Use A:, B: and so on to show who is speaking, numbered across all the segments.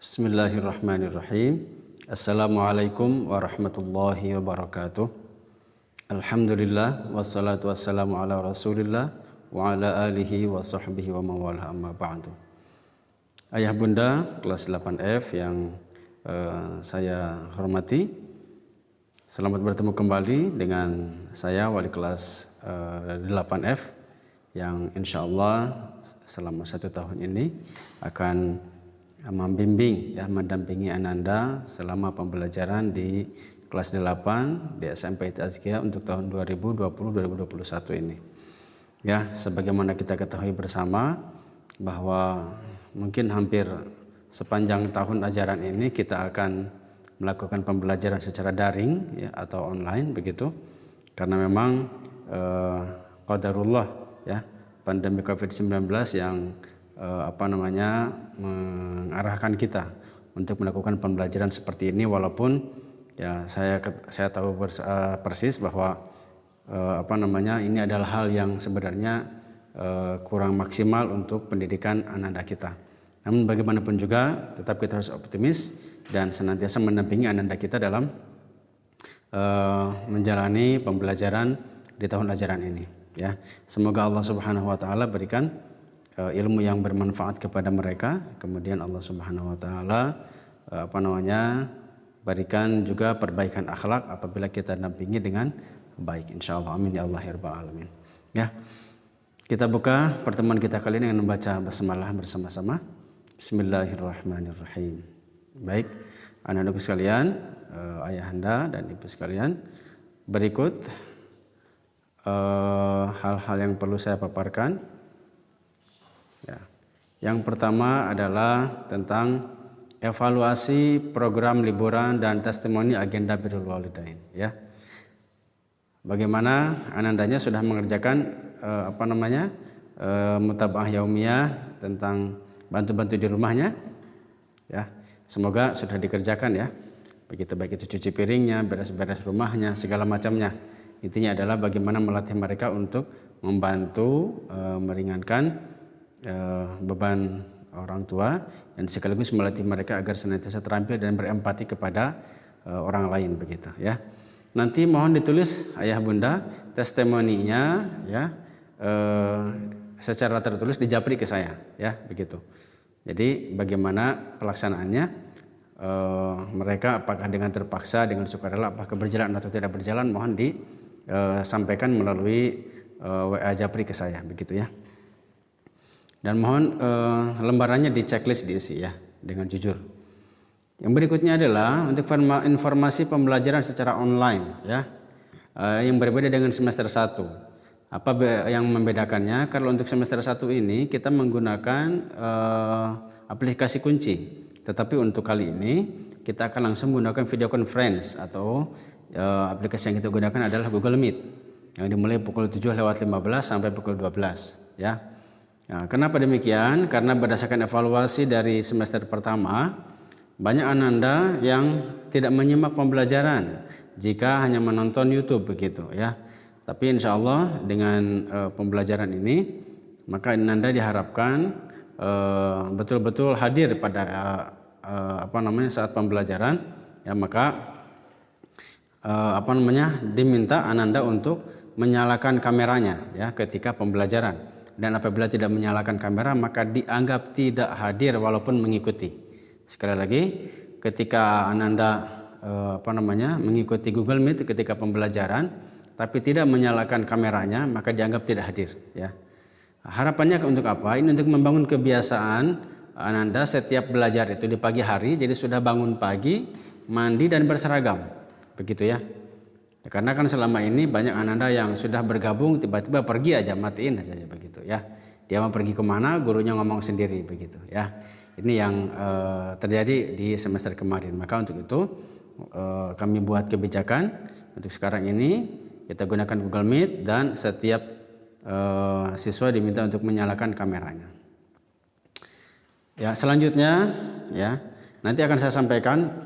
A: Bismillahirrahmanirrahim. Assalamualaikum warahmatullahi wabarakatuh. Alhamdulillah wassalatu wassalamu ala Rasulillah wa ala alihi wa sahbihi wa mawalah amma ba'du. Ayah bunda kelas 8F yang saya hormati, selamat bertemu kembali dengan saya wali kelas 8F yang insya Allah selama 1 tahun ini akan membimbing, mendampingi Ananda selama pembelajaran di kelas 8 di SMP Tazkiyah untuk tahun 2020-2021 ini. Ya, sebagaimana kita ketahui bersama bahwa mungkin hampir sepanjang tahun ajaran ini kita akan melakukan pembelajaran secara daring atau online begitu. Karena memang qadarullah pandemi Covid-19 yang mengarahkan kita untuk melakukan pembelajaran seperti ini, walaupun saya tahu persis bahwa ini adalah hal yang sebenarnya kurang maksimal untuk pendidikan Ananda kita. Namun bagaimanapun juga tetap kita harus optimis dan senantiasa mendampingi Ananda kita dalam menjalani pembelajaran di tahun ajaran ini. Ya, semoga Allah Subhanahu Wa Taala berikan ilmu yang bermanfaat kepada mereka, kemudian Allah Subhanahu Wa Taala berikan juga perbaikan akhlak apabila kita dampingi dengan baik, insyaallah. Amin ya Allah ya rabbal alamin. Ya, kita buka pertemuan kita kali ini dengan membaca basmalah bersama-sama. Bismillahirrahmanirrahim. Baik, anak-anakku sekalian, ayahanda dan ibu sekalian, berikut hal-hal yang perlu saya paparkan. Ya. Yang pertama adalah tentang evaluasi program liburan dan testimoni agenda birrul walidain. Ya. Bagaimana anandanya sudah mengerjakan mutabaah yaumiyah tentang bantu-bantu di rumahnya? Ya, semoga sudah dikerjakan ya. Begitu baik itu cuci piringnya, beres-beres rumahnya, segala macamnya. Intinya adalah bagaimana melatih mereka untuk membantu meringankan beban orang tua dan sekaligus melatih mereka agar senantiasa terampil dan berempati kepada orang lain begitu ya. Nanti mohon ditulis ayah bunda testimoninya ya secara tertulis dijapri ke saya ya begitu. Jadi bagaimana pelaksanaannya mereka apakah dengan terpaksa, dengan sukarela, apakah berjalan atau tidak berjalan, mohon disampaikan melalui WA japri ke saya begitu ya. Dan mohon lembarannya di checklist diisi ya dengan jujur. Yang berikutnya adalah untuk informasi pembelajaran secara online ya, yang berbeda dengan semester 1. Apa yang membedakannya? Kalau untuk semester 1 ini kita menggunakan aplikasi kunci, tetapi untuk kali ini kita akan langsung menggunakan video conference atau aplikasi yang kita gunakan adalah Google Meet yang dimulai pukul 7:15 sampai pukul 12 ya. Nah, kenapa demikian? Karena berdasarkan evaluasi dari semester pertama, banyak ananda yang tidak menyimak pembelajaran jika hanya menonton YouTube begitu ya. Tapi insya Allah dengan pembelajaran ini, maka ananda diharapkan betul-betul hadir pada saat pembelajaran ya. Maka diminta ananda untuk menyalakan kameranya ya ketika pembelajaran. Dan apabila tidak menyalakan kamera maka dianggap tidak hadir walaupun mengikuti. Sekali lagi, ketika ananda mengikuti Google Meet ketika pembelajaran tapi tidak menyalakan kameranya maka dianggap tidak hadir ya. Harapannya untuk apa? Ini untuk membangun kebiasaan ananda setiap belajar itu di pagi hari, jadi sudah bangun pagi, mandi dan berseragam. Begitu ya. Karena kan selama ini banyak ananda yang sudah bergabung tiba-tiba pergi aja, matiin aja begitu ya. Dia mau pergi kemana, gurunya ngomong sendiri begitu ya. Ini yang terjadi di semester kemarin. Maka untuk itu kami buat kebijakan untuk sekarang ini kita gunakan Google Meet dan setiap siswa diminta untuk menyalakan kameranya. Ya, selanjutnya ya nanti akan saya sampaikan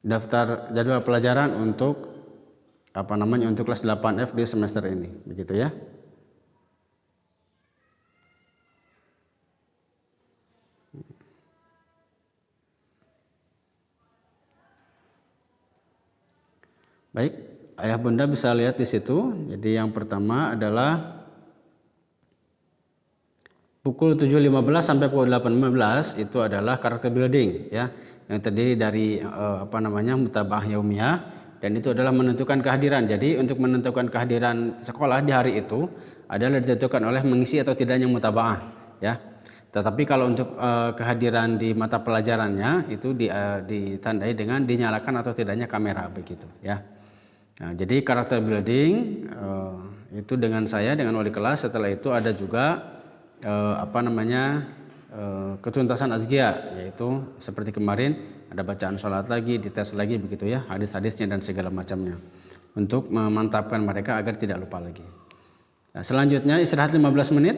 A: daftar jadwal pelajaran untuk untuk kelas 8F di semester ini begitu ya. Baik, ayah bunda bisa lihat di situ. Jadi yang pertama adalah pukul 7.15 sampai pukul 8.15 itu adalah karakter building ya, yang terdiri dari mutabaah yaumiyah, dan itu adalah menentukan kehadiran. Jadi untuk menentukan kehadiran sekolah di hari itu adalah ditentukan oleh mengisi atau tidaknya mutabaah ya. Tetapi kalau untuk kehadiran di mata pelajarannya itu ditandai dengan dinyalakan atau tidaknya kamera begitu ya. Nah, jadi karakter building itu dengan saya, dengan wali kelas. Setelah itu ada juga ketuntasan azkia, yaitu seperti kemarin ada bacaan sholat lagi, dites lagi begitu ya, hadis-hadisnya dan segala macamnya, untuk memantapkan mereka agar tidak lupa lagi. Nah, selanjutnya istirahat 15 menit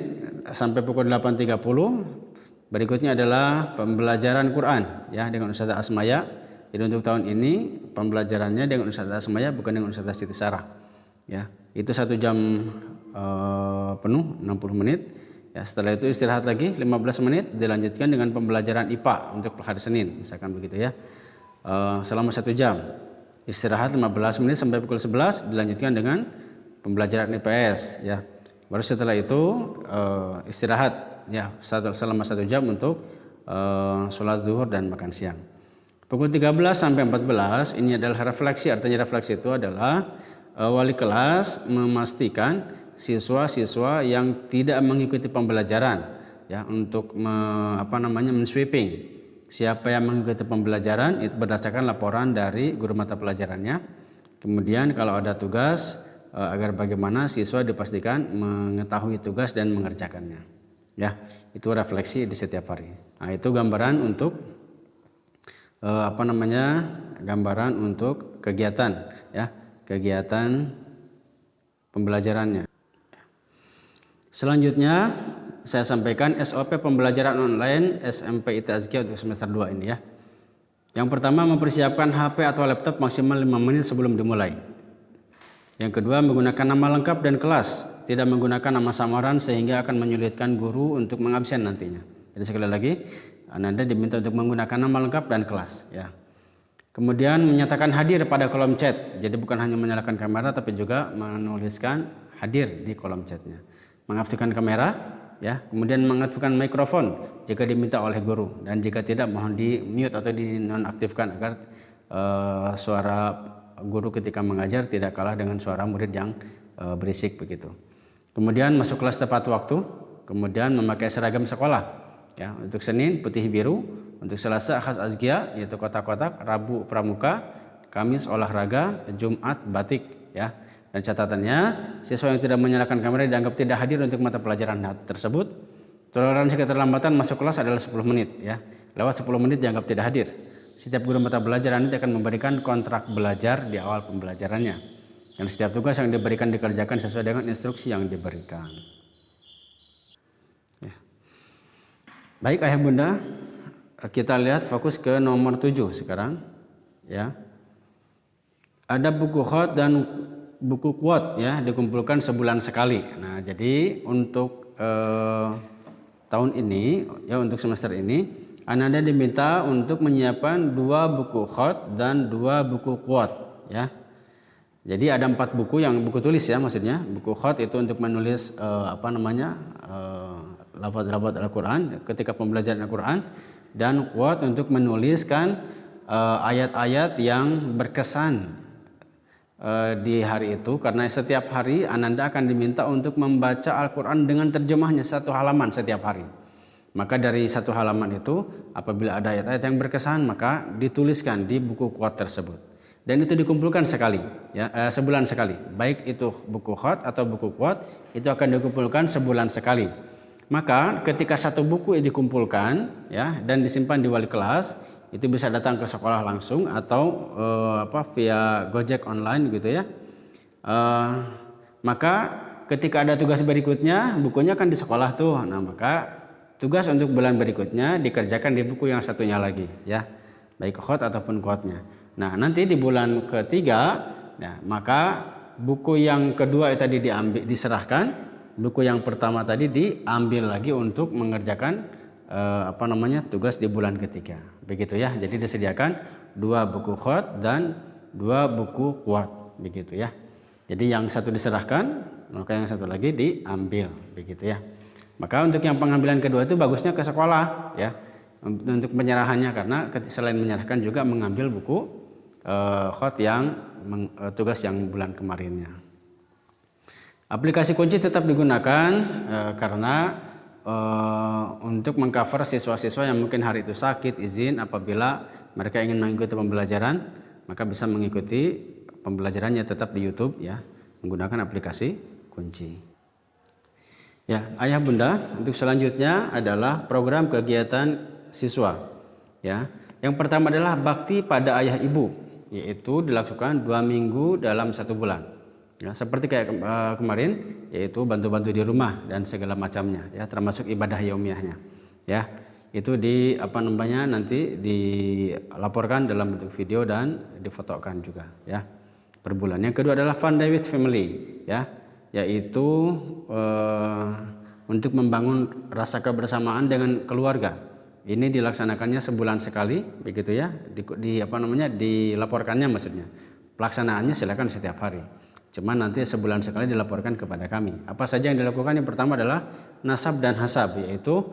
A: sampai pukul 8.30. Berikutnya adalah pembelajaran Quran ya dengan Ustazah Asmaya. Jadi untuk tahun ini pembelajarannya dengan Ustazah Asmaya, bukan dengan Ustazah Siti Sarah ya. Itu 1 jam penuh 60 menit. Ya, setelah itu istirahat lagi 15 menit, dilanjutkan dengan pembelajaran IPA untuk hari Senin, misalkan begitu ya. Selama 1 jam. Istirahat 15 menit sampai pukul 11, dilanjutkan dengan pembelajaran IPS ya. Baru setelah itu istirahat ya selama 1 jam untuk sholat zuhur dan makan siang. Pukul 13 sampai 14 ini adalah refleksi. Artinya refleksi itu adalah wali kelas memastikan siswa-siswa yang tidak mengikuti pembelajaran ya untuk men-sweeping siapa yang mengikuti pembelajaran itu berdasarkan laporan dari guru mata pelajarannya. Kemudian kalau ada tugas agar bagaimana siswa dipastikan mengetahui tugas dan mengerjakannya ya. Itu refleksi di setiap hari. Nah, itu gambaran untuk gambaran untuk kegiatan ya, kegiatan pembelajarannya. Selanjutnya saya sampaikan SOP pembelajaran online SMP IT Azkia untuk semester 2 ini ya. Yang pertama, mempersiapkan HP atau laptop maksimal 5 menit sebelum dimulai. Yang kedua, menggunakan nama lengkap dan kelas, tidak menggunakan nama samaran sehingga akan menyulitkan guru untuk mengabsen nantinya. Jadi sekali lagi, Anda diminta untuk menggunakan nama lengkap dan kelas ya. Kemudian menyatakan hadir pada kolom chat. Jadi bukan hanya menyalakan kamera tapi juga menuliskan hadir di kolom chatnya. Mengaktifkan kamera ya, kemudian mengaktifkan mikrofon jika diminta oleh guru, dan jika tidak mohon di mute atau dinonaktifkan agar suara guru ketika mengajar tidak kalah dengan suara murid yang berisik begitu. Kemudian masuk kelas tepat waktu, kemudian memakai seragam sekolah ya. Untuk Senin putih biru, untuk Selasa khas Azkia yaitu kotak-kotak, Rabu pramuka, Kamis olahraga, Jumat batik ya. Dan catatannya, siswa yang tidak menyalakan kamera dianggap tidak hadir untuk mata pelajaran tersebut. Toleransi keterlambatan masuk kelas adalah 10 menit ya. Lewat 10 menit dianggap tidak hadir. Setiap guru mata pelajaran nanti akan memberikan kontrak belajar di awal pembelajarannya. Dan setiap tugas yang diberikan dikerjakan sesuai dengan instruksi yang diberikan. Ya. Baik ayah bunda, kita lihat fokus ke nomor 7 sekarang ya. Ada buku khot dan buku quote ya, dikumpulkan sebulan sekali. Nah, jadi untuk tahun ini ya, untuk semester ini Anda diminta untuk menyiapkan 2 buku khot dan 2 buku quote ya. Jadi ada 4 buku, yang buku tulis ya maksudnya. Buku khot itu untuk menulis lafaz-lafaz Al-Qur'an ketika pembelajaran Al-Qur'an, dan quote untuk menuliskan ayat-ayat yang berkesan di hari itu, karena setiap hari Ananda akan diminta untuk membaca Al-Quran dengan terjemahnya 1 halaman setiap hari. Maka dari 1 halaman itu apabila ada ayat-ayat yang berkesan maka dituliskan di buku quote tersebut, dan itu dikumpulkan sekali ya, sebulan sekali. Baik itu buku khot atau buku quote itu akan dikumpulkan sebulan sekali. Maka ketika 1 buku dikumpulkan ya dan disimpan di wali kelas, itu bisa datang ke sekolah langsung atau via Gojek online gitu ya. Maka ketika ada tugas berikutnya, bukunya kan di sekolah tuh. Nah, maka tugas untuk bulan berikutnya dikerjakan di buku yang satunya lagi ya, baik khot ataupun quote-nya. Nah, nanti di bulan ketiga, nah, maka buku yang kedua tadi diserahkan, buku yang pertama tadi diambil lagi untuk mengerjakan tugas di bulan ketiga. Begitu ya. Jadi disediakan 2 buku khot dan 2 buku quote. begitu ya. Jadi yang satu diserahkan, maka yang satu lagi diambil, begitu ya. Maka untuk yang pengambilan kedua itu bagusnya ke sekolah ya, untuk penyerahannya, karena selain menyerahkan juga mengambil buku khot yang tugas yang bulan kemarinnya. Aplikasi kunci tetap digunakan karena untuk mengcover siswa-siswa yang mungkin hari itu sakit, izin, apabila mereka ingin mengikuti pembelajaran, maka bisa mengikuti pembelajarannya tetap di YouTube ya, menggunakan aplikasi kunci. Ya, ayah bunda, untuk selanjutnya adalah program kegiatan siswa. Ya, yang pertama adalah bakti pada ayah ibu, yaitu dilakukan 2 minggu dalam 1 bulan. Ya, seperti kayak kemarin, yaitu bantu-bantu di rumah dan segala macamnya, ya, termasuk ibadah yaumiyahnya. Ya, itu nanti dilaporkan dalam bentuk video dan difotokan juga, ya, per bulan. Yang kedua adalah Fun Day with Family, ya, yaitu untuk membangun rasa kebersamaan dengan keluarga. Ini dilaksanakannya sebulan sekali, begitu ya. Dilaporkannya maksudnya. Pelaksanaannya silakan setiap hari. Cuma nanti sebulan sekali dilaporkan kepada kami. Apa saja yang dilakukan? Yang pertama adalah nasab dan hasab, yaitu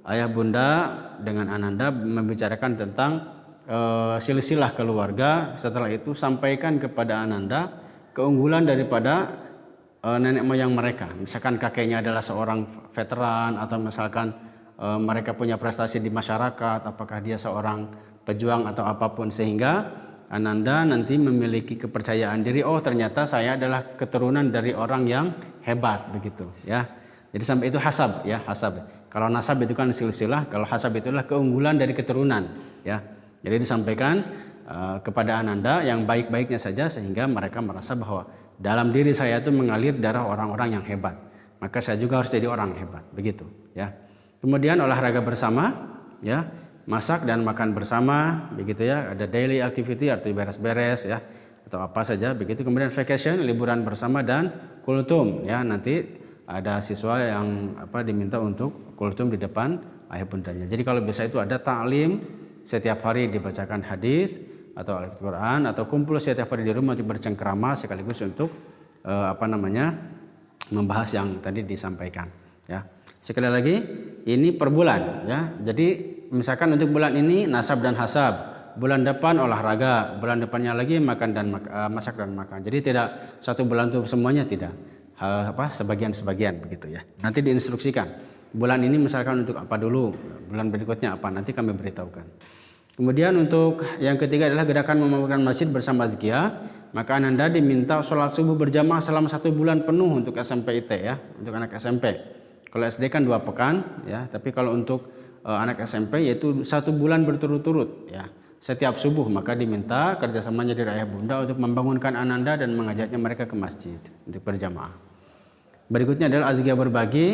A: ayah bunda dengan ananda membicarakan tentang silsilah keluarga. Setelah itu sampaikan kepada ananda keunggulan daripada nenek moyang mereka. Misalkan kakeknya adalah seorang veteran, atau misalkan mereka punya prestasi di masyarakat, apakah dia seorang pejuang atau apapun, sehingga ananda nanti memiliki kepercayaan diri, oh ternyata saya adalah keturunan dari orang yang hebat, begitu ya. Jadi sampai itu hasab ya, hasab. Kalau nasab itu kan silsilah, kalau hasab itulah keunggulan dari keturunan ya. Jadi disampaikan kepada ananda yang baik-baiknya saja, sehingga mereka merasa bahwa dalam diri saya itu mengalir darah orang-orang yang hebat. Maka saya juga harus jadi orang hebat, begitu ya. Kemudian olahraga bersama ya, masak dan makan bersama, begitu ya. Ada daily activity artinya beres-beres ya, atau apa saja begitu. Kemudian vacation, liburan bersama, dan kultum ya. Nanti ada siswa yang diminta untuk kultum di depan ayah bundanya. Jadi kalau bisa itu ada ta'lim, setiap hari dibacakan hadis atau Al-Quran, atau kumpul setiap hari di rumah untuk bercengkrama sekaligus untuk membahas yang tadi disampaikan ya. Sekali lagi ini per bulan ya. Jadi misalkan untuk bulan ini nasab dan hasab, bulan depan olahraga, bulan depannya lagi makan dan masak dan makan. Jadi tidak satu bulan itu semuanya, tidak, sebagian-sebagian begitu ya. Nanti diinstruksikan bulan ini misalkan untuk apa dulu, bulan berikutnya apa, nanti kami beritahukan. Kemudian untuk yang ketiga adalah gerakan membangun masjid bersama Azkia. Maka ananda diminta sholat subuh berjamaah selama 1 bulan penuh untuk SMP IT ya, untuk anak SMP. Kalau SD kan 2 pekan ya, tapi kalau untuk anak SMP yaitu 1 bulan berturut-turut ya, setiap subuh. Maka diminta kerjasamanya dari ayah bunda untuk membangunkan ananda dan mengajaknya mereka ke masjid untuk berjamaah. Berikutnya adalah azkiyah berbagi.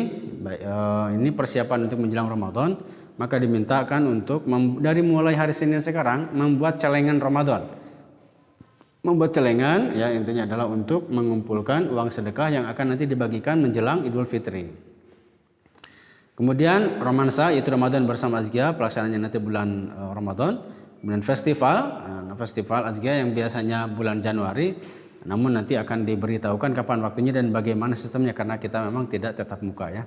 A: Ini persiapan untuk menjelang Ramadan. Maka dimintakan untuk dari mulai hari Senin sekarang membuat celengan Ramadan. Membuat celengan ya, intinya adalah untuk mengumpulkan uang sedekah yang akan nanti dibagikan menjelang Idul Fitri. Kemudian romansa, yaitu Ramadan bersama Azkiyah, pelaksanaannya nanti bulan Ramadan. Kemudian festival Azkiyah yang biasanya bulan Januari, namun nanti akan diberitahukan kapan waktunya dan bagaimana sistemnya, karena kita memang tidak tetap muka ya.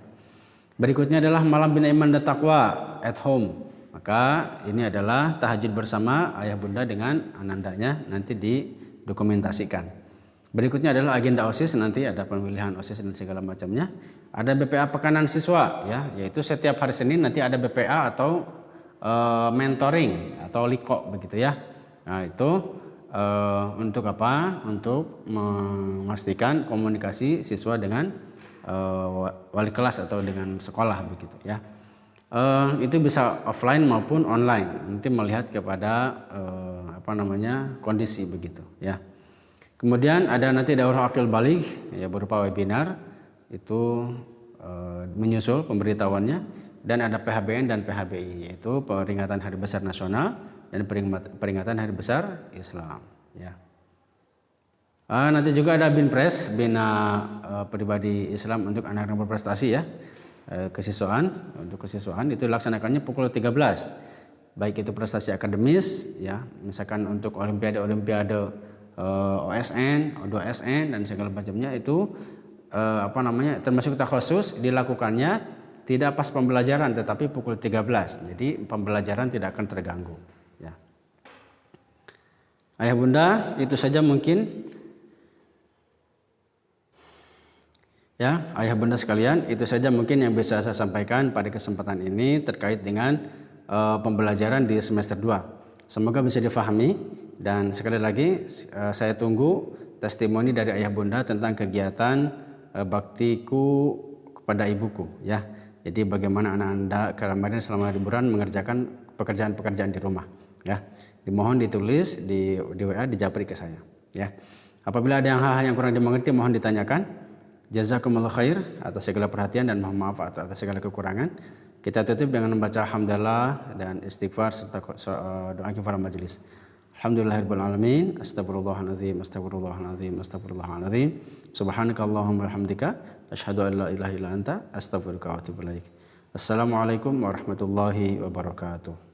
A: Berikutnya adalah malam bina iman dan takwa at home. Maka ini adalah tahajud bersama ayah bunda dengan anandanya, nanti didokumentasikan. Berikutnya adalah agenda OSIS, nanti ada pemilihan OSIS dan segala macamnya. Ada BPA pekanan siswa ya, yaitu setiap hari Senin nanti ada BPA atau mentoring atau liko begitu ya. Nah itu untuk apa? Untuk memastikan komunikasi siswa dengan wali kelas atau dengan sekolah begitu ya. Itu bisa offline maupun online, nanti melihat kepada kondisi begitu ya. Kemudian ada nanti daurah akil balik ya, berupa webinar itu menyusul pemberitahuannya, dan ada PHBN dan PHBI, yaitu peringatan Hari Besar Nasional dan peringatan Hari Besar Islam ya. Nanti juga ada BINPRES, Bina Pribadi Islam untuk anak-anak berprestasi ya. Untuk kesiswaan itu dilaksanakannya pukul 13, baik itu prestasi akademis ya, misalkan untuk olimpiade OSN, O2SN dan segala macamnya itu termasuk takhusus dilakukannya tidak pas pembelajaran tetapi pukul 13. Jadi pembelajaran tidak akan terganggu ya. Ayah bunda, itu saja mungkin ya, ayah bunda sekalian, itu saja mungkin yang bisa saya sampaikan pada kesempatan ini terkait dengan pembelajaran di semester 2. Semoga bisa difahami dan sekali lagi saya tunggu testimoni dari ayah bunda tentang kegiatan baktiku kepada ibuku ya. Jadi bagaimana anak Anda kemarin selama liburan mengerjakan pekerjaan-pekerjaan di rumah ya. Dimohon ditulis di WA, dijapri ke saya ya. Apabila ada hal-hal yang kurang dimengerti mohon ditanyakan. Jazakumullah khair atas segala perhatian dan mohon maaf atas segala kekurangan. Kita tutup dengan membaca hamdalah dan istighfar serta doa kifaraah majelis. Alhamdulillahirabbil alamin. Astagfirullahalazim, astagfirullahalazim, astagfirullahalazim. Subhanakallahumma wa bihamdika asyhadu an la ilaha illa anta astaghfiruka wa atubu ilaik. Assalamualaikum warahmatullahi wabarakatuh.